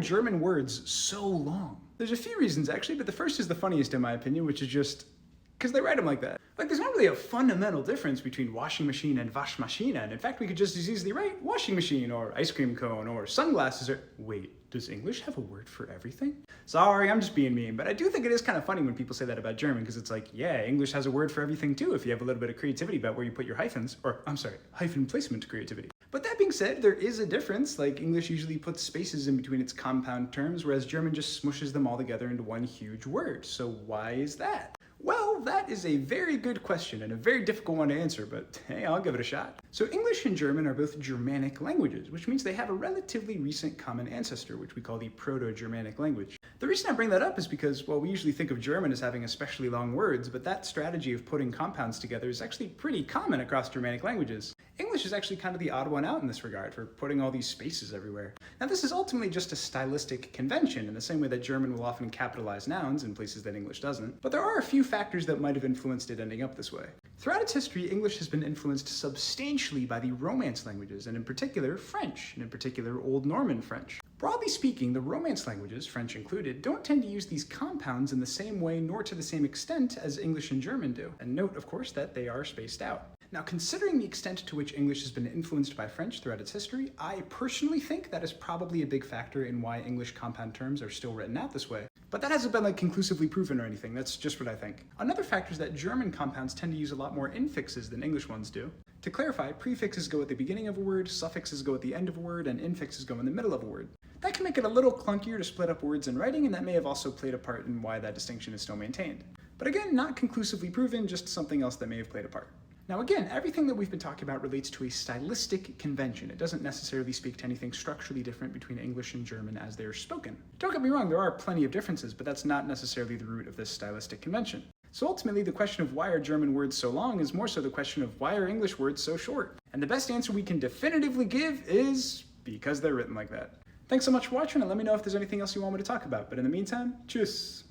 German words so long? There's a few reasons actually, but the first is the funniest in my opinion, which is just because they write them like that. Like, there's not really a fundamental difference between washing machine and Waschmaschine, and in fact we could just as easily write washing machine or ice cream cone or sunglasses or... Wait, does English have a word for everything? Sorry, I'm just being mean, but I do think it is kind of funny when people say that about German, because it's like, yeah, English has a word for everything too if you have a little bit of creativity about where you put your hyphens, or I'm sorry, hyphen placement creativity. But that being said, there is a difference. Like, English usually puts spaces in between its compound terms, whereas German just smushes them all together into one huge word. So why is that? Well, that is a very good question and a very difficult one to answer, but hey, I'll give it a shot. So English and German are both Germanic languages, which means they have a relatively recent common ancestor, which we call the Proto-Germanic language. The reason I bring that up is because, well, we usually think of German as having especially long words, but that strategy of putting compounds together is actually pretty common across Germanic languages. English is actually kind of the odd one out in this regard for putting all these spaces everywhere. Now, this is ultimately just a stylistic convention in the same way that German will often capitalize nouns in places that English doesn't, but there are a few factors that might have influenced it ending up this way. Throughout its history, English has been influenced substantially by the Romance languages, and in particular French, and in particular Old Norman French. Broadly speaking, the Romance languages, French included, don't tend to use these compounds in the same way nor to the same extent as English and German do. And note, of course, that they are spaced out. Now, considering the extent to which English has been influenced by French throughout its history, I personally think that is probably a big factor in why English compound terms are still written out this way. But that hasn't been conclusively proven or anything, that's just what I think. Another factor is that German compounds tend to use a lot more infixes than English ones do. To clarify, prefixes go at the beginning of a word, suffixes go at the end of a word, and infixes go in the middle of a word. That can make it a little clunkier to split up words in writing, and that may have also played a part in why that distinction is still maintained. But again, not conclusively proven, just something else that may have played a part. Now again, everything that we've been talking about relates to a stylistic convention. It doesn't necessarily speak to anything structurally different between English and German as they are spoken. Don't get me wrong, there are plenty of differences, but that's not necessarily the root of this stylistic convention. So ultimately, the question of why are German words so long is more so the question of why are English words so short? And the best answer we can definitively give is because they're written like that. Thanks so much for watching, and let me know if there's anything else you want me to talk about. But in the meantime, tschüss!